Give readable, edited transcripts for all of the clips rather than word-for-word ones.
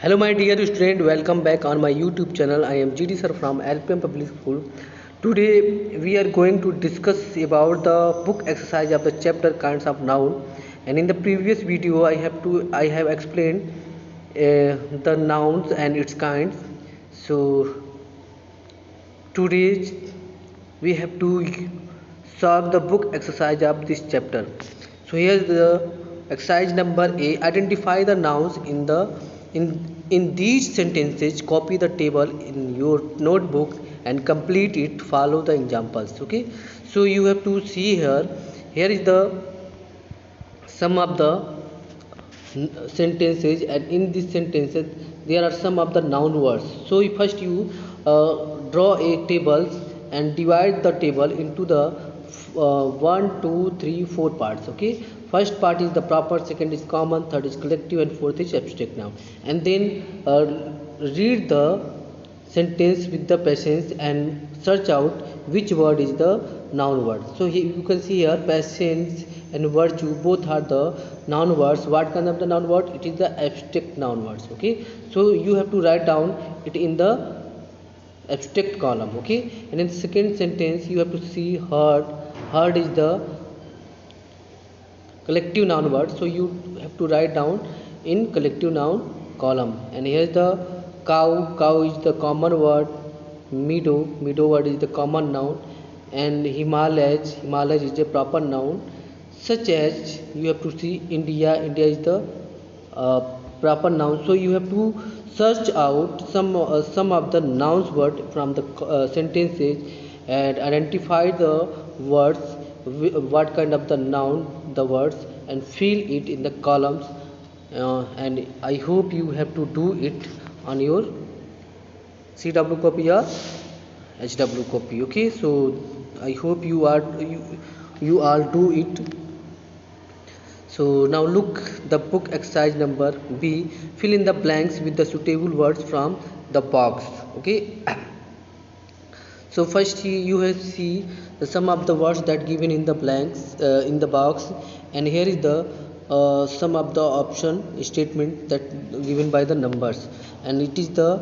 Hello my dear student, welcome back on my YouTube channel. I am GD sir from LPM Public School. Today we are going to discuss about the book exercise of the chapter kinds of noun. And in the previous video I have explained the nouns and its kinds. So today we have to solve the book exercise of this chapter. So here is the exercise number A. Identify the nouns in these sentences. Copy the table in your notebook and complete it. Follow the examples. Okay, so you have to see here. Here is the sum of the sentences, and in these sentences there are some of the noun words. So first you draw a table and divide the table into the 1 2 3 4 parts. Okay, first part is the proper, second is common, third is collective, and fourth is abstract noun. And then read the sentence with the patience and search out which word is the noun word. So here you can see here patience and virtue both are the noun words. What kind of the noun word? It is the abstract noun words. Okay, so you have to write down it in the abstract column. Okay, and in the second sentence you have to see heard. Heard is the collective noun word, so you have to write down in collective noun column. And here is the cow. Cow is the common word. Meadow word is the common noun. And Himalayas is a proper noun. Such as you have to see India is the proper noun. So you have to search out some of the nouns word from the sentences and identify the words, what kind of the noun the words, and fill it in the columns. And I hope you have to do it on your CW copy or HW copy. Okay, so I hope you all do it. So now look the book exercise number B. Fill in the blanks with the suitable words from the box. Okay. So first you have see the sum of the words that given in the blanks in the box, and here is the sum of the option statement that given by the numbers, and it is the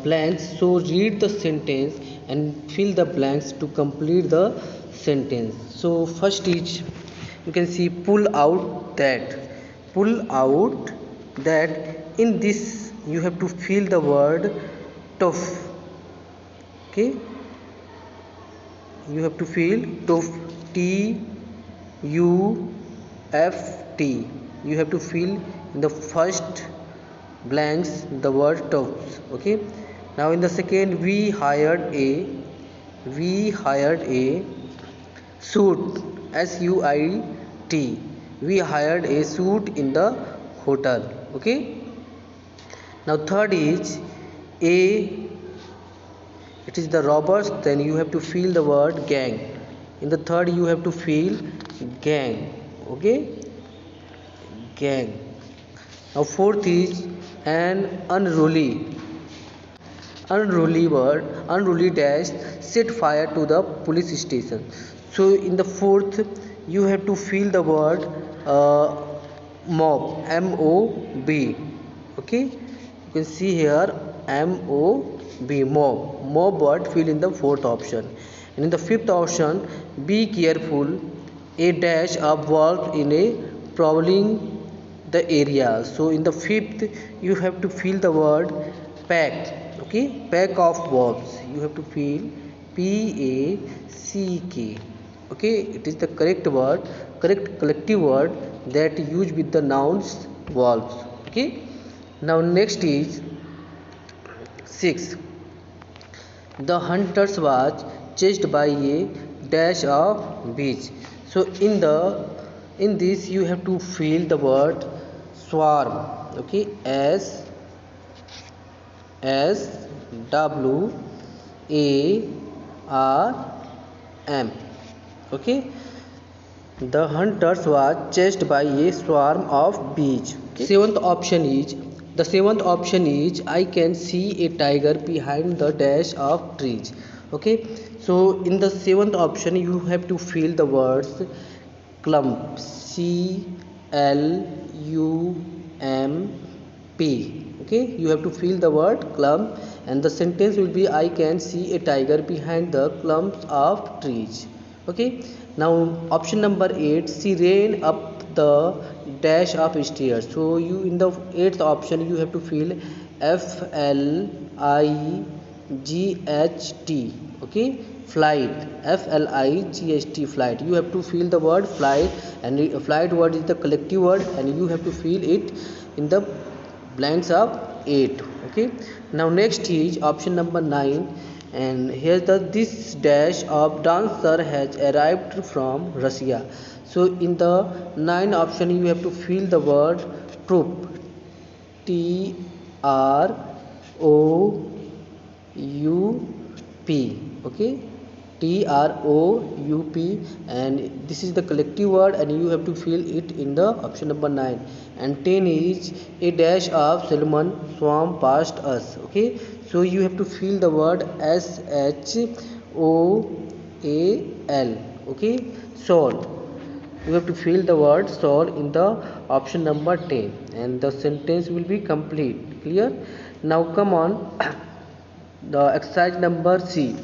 blanks. So read the sentence and fill the blanks to complete the sentence. So first is, you can see pull out that. In this you have to fill the word tough. Okay, you have to fill tough, TUFT. You have to fill in the first blanks the word tough. Okay, now in the second, we hired a suit, SUIT. We hired a suit in the hotel. Okay, now third is a, it is the robbers. Then you have to fill the word gang. In the third you have to fill gang. Okay, gang. Now fourth is an unruly dash set fire to the police station. So in the fourth you have to fill the word mob, MOB. Okay, you can see here MOB, mob word fill in the fourth option. And in the fifth option, be careful, a dash of wolf in a prowling the area. So in the fifth you have to fill the word pack. Okay, pack of wolves. You have to fill PACK. Okay, it is the correct collective word that used with the nouns wolves. Okay, now next is 6. The hunters was chased by a dash of bees. So in this you have to fill the word swarm. Okay, SWARM. Okay, the hunters was chased by a swarm of bees. Okay. Seventh option is I can see a tiger behind the dash of trees. Okay, so in the seventh option you have to fill the words clump, CLUMP. Okay, you have to fill the word clump, and the sentence will be I can see a tiger behind the clumps of trees. Okay, now option number 8, she ran up the dash of stairs. So you, in the 8th option, you have to fill FLIGHT. Okay, flight, FLIGHT, flight. You have to fill the word flight, and flight word is the collective word, and you have to fill it in the blanks of 8. Okay, now next is option number 9, and here the this dash of dancer has arrived from Russia. So in the 9 option, you have to fill the word troop, TROUP. Okay, TROUP, and this is the collective word, and you have to fill it in the option number 9. And 10 is a dash of salmon swam past us. Okay, so you have to fill the word SHOAL. Okay, salt. You have to fill the word soul in the option number 10, and the sentence will be complete. Clear? Now come on. The exercise number C.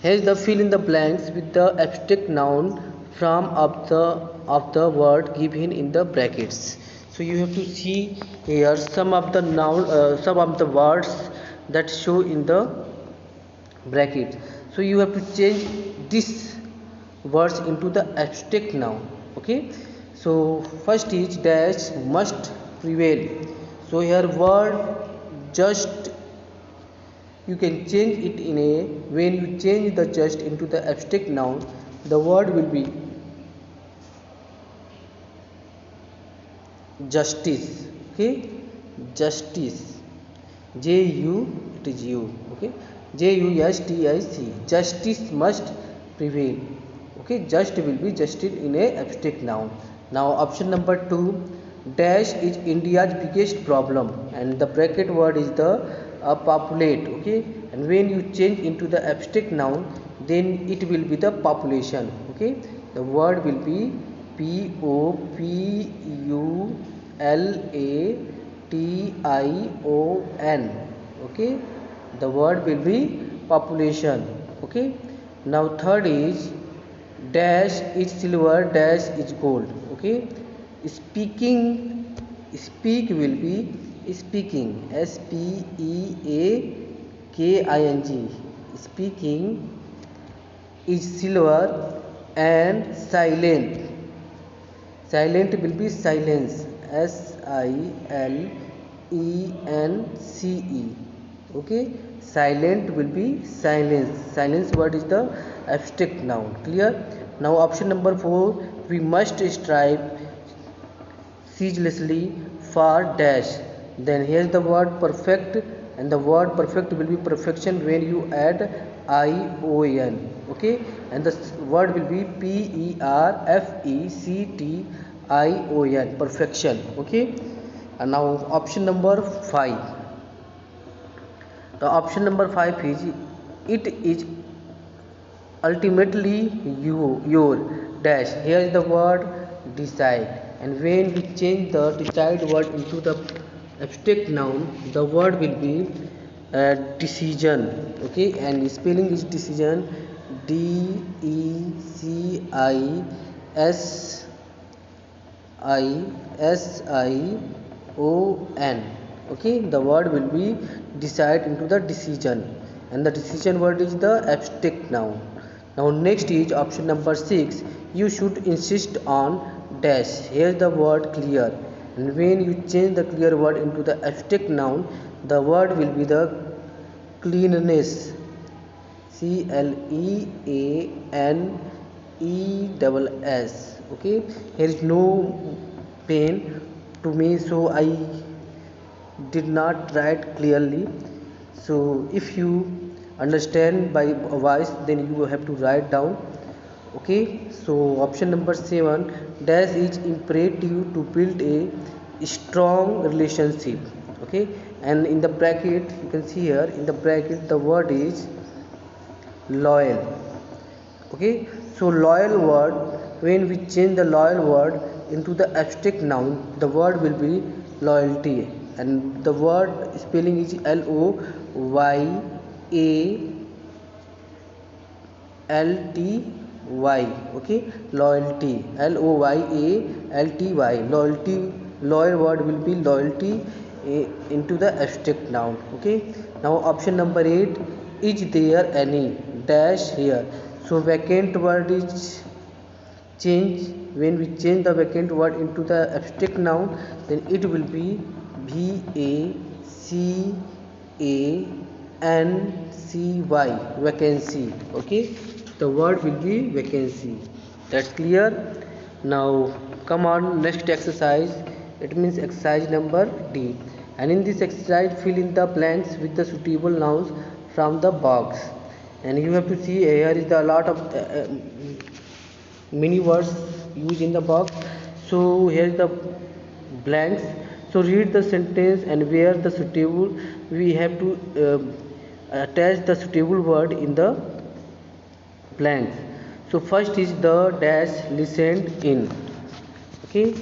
Here's the fill in the blanks with the abstract noun from of the word given in the brackets. So you have to see here some of the noun, some of the words that show in the bracket. So you have to change this words into the abstract noun. Okay, so first is dash must prevail. So here word just, you can change it in a, when you change the just into the abstract noun, the word will be justice. Okay, justice, JU, it is U. Okay, JUSTIC, justice must prevail. Okay, just will be justice in a abstract noun. Now option number 2, dash is India's biggest problem, and the bracket word is the populate. Okay, and when you change into the abstract noun, then it will be the population. Okay, the word will be POPULATION. Okay, the word will be population. Okay, now third is dash is silver, dash is gold. Okay, speaking, speak will be speaking, SPEAKING. Speaking is silver, and silent, silent will be silence, SILENCE. Okay, silent will be silence. Silence word is the abstract noun. Clear? Now option number 4, we must strive ceaselessly for dash. Then here's the word perfect, and the word perfect will be perfection when you add ION. Okay, and the word will be PERFECTION, perfection. Okay, and now option number 5. The option number 5 is it is ultimately your dash. Here is the word decide, and when we change the decide word into the abstract noun, the word will be decision. Okay, and spelling is decision, DECISION. Okay, the word will be decide into the decision, and the decision word is the abstract noun. Now next is option number 6, you should insist on dash. Here the word clear, and when you change the clear word into the abstract noun, the word will be the cleanness, CLEANESS. Okay, here is no pen to me, so I did not write clearly. So if you understand by voice, then you have to write down. Okay, so option number 7, dash is imperative to build a strong relationship. Okay, and in the bracket you can see here, in the bracket the word is loyal. Okay, so loyal word, when we change the loyal word into the abstract noun, the word will be loyalty. and the word spelling is Loyalty. Okay, loyalty, Loyalty. Loyalty, loyal word will be loyalty into the abstract noun. Okay, now option number 8, is there any dash here? So vacant word is change. When we change the vacant word into the abstract noun, then it will be vacancy, vacancy. Okay, the word will be vacancy. That's clear. Now come on, next exercise. It means exercise number D, and in this exercise fill in the blanks with the suitable nouns from the box. And you have to see here is the lot of many words used in the box. So here is the blanks. So read the sentence and where the suitable, we have to attach the suitable word in the blanks. So first is the dash listened in. Okay,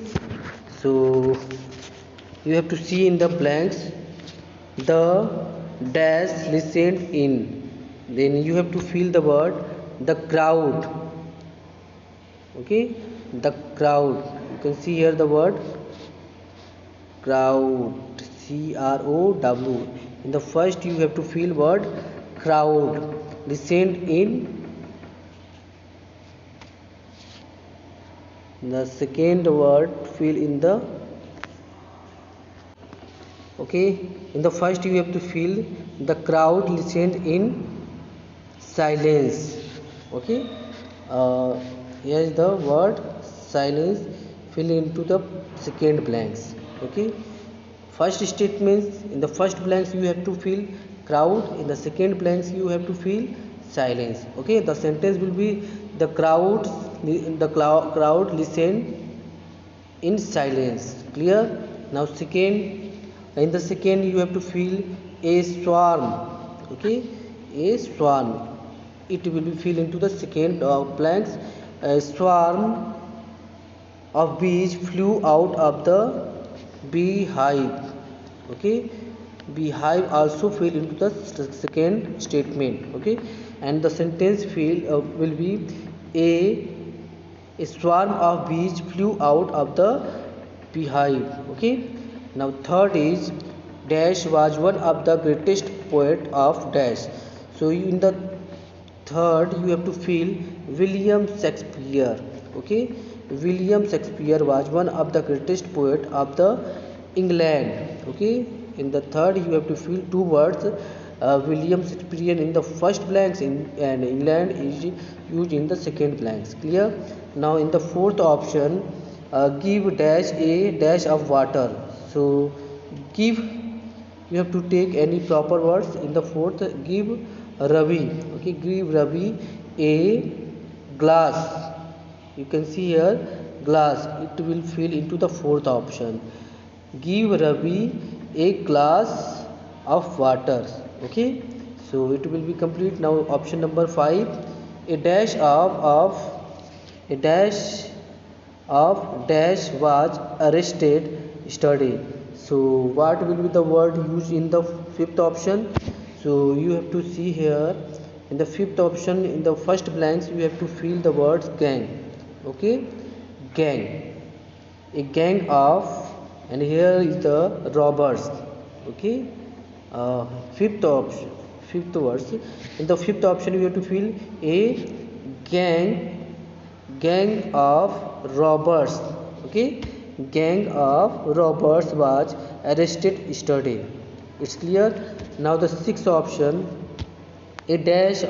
so you have to see in the blanks the dash listened in. Then you have to fill the word the crowd. Okay, the crowd, you can see here the word crowd, CROW. In the first you have to fill word crowd, listened in. The second word fill in the, okay, in the first you have to fill the crowd listened in silence. Okay, here is the word silence, fill into the second blanks. Okay, first statements, in the first blanks you have to fill crowd, in the second blanks you have to fill silence. Okay, the sentence will be the crowd listened in silence. Clear. Now second, in the second you have to fill a swarm. Okay, a swarm, it will be filled into the second blanks. A swarm of bees flew out of the beehive. Okay, beehive also fill into the second statement. Okay, and the sentence will be a swarm of bees flew out of the beehive. Okay, now third is dash was one of the greatest poet of dash. So in the third you have to fill William Shakespeare. Okay, William Shakespeare was one of the greatest poet of the England. Okay, in the third you have to fill two words William Shakespeare in the first blanks, and England is used in the second blanks. Clear. Now in the fourth option, give dash a dash of water. So give, you have to take any proper words. In the fourth, give Ravi. Okay, give Ravi a glass. You can see here glass, it will fill into the fourth option. Give Ravi a glass of water. Okay, so it will be complete. Now option number 5, a dash a dash of dash was arrested yesterday. So what will be the word used in the fifth option? So you have to see here in the fifth option, in the first blanks you have to fill the words gang. Okay, gang, a gang of, and here is the robbers. Okay, fifth words, in the fifth option you have to fill a gang of robbers. Okay, gang of robbers was arrested yesterday. It's clear. Now the sixth option, a dash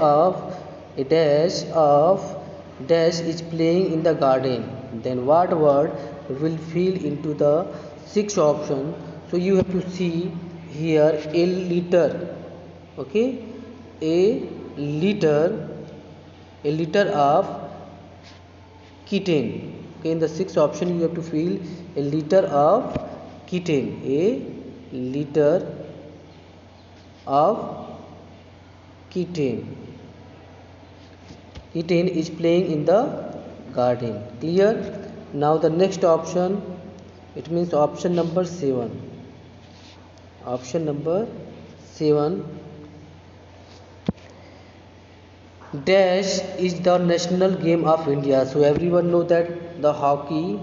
is playing in the garden. Then what word will fill into the sixth option? So you have to see here a liter. Okay, a liter of kitten. Okay, in the sixth option you have to fill a liter of kitten, a liter of kitten. Kitten is playing in the garden. Clear. Now the next option, it means option number 7. Option number 7. Dash is the national game of India. So everyone know that the hockey,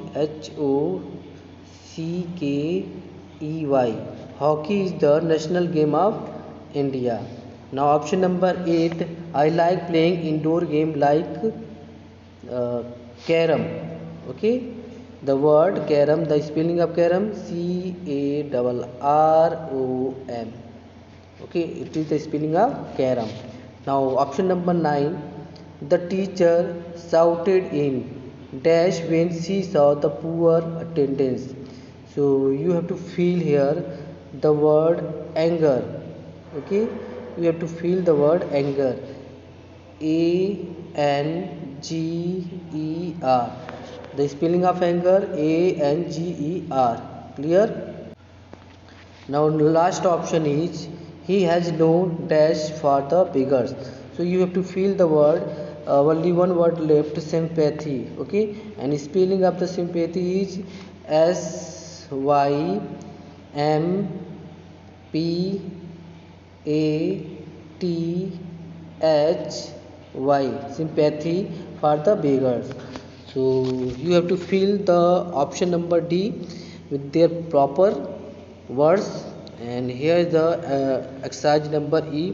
HOCKEY. Hockey is the national game of India. Now option number 8. I like playing indoor game like uh, carom. Okay, the word carom, the spelling of carom, CARROM. Okay, it is the spelling of carom. Now option number 9. The teacher shouted in dash when she saw the poor attendance. So you have to feel here the word anger. Okay, you have to feel the word anger, ANGER. The spelling of anger, ANGER. Clear? Now last option is he has no dash for the beggars. So you have to feel the word, only one word left, sympathy. Okay, and spelling of the sympathy is SYMPATHY, sympathy for the beggars. So you have to fill the option number D with their proper words. And here is the exercise number E,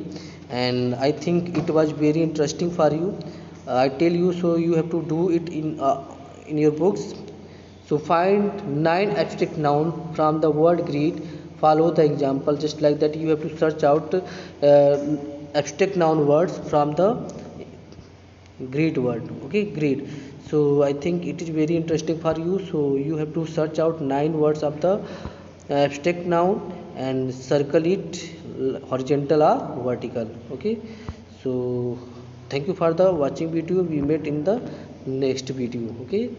and I think it was very interesting for you. I tell you, so you have to do it in your books. So find 9 abstract noun from the word greet. Follow the example just like that. You have to search out abstract noun words from the greet word. Okay, greet. So I think it is very interesting for you. So you have to search out 9 words of the abstract noun and circle it horizontal or vertical. Okay, so thank you for the watching video. We met in the next video. Okay.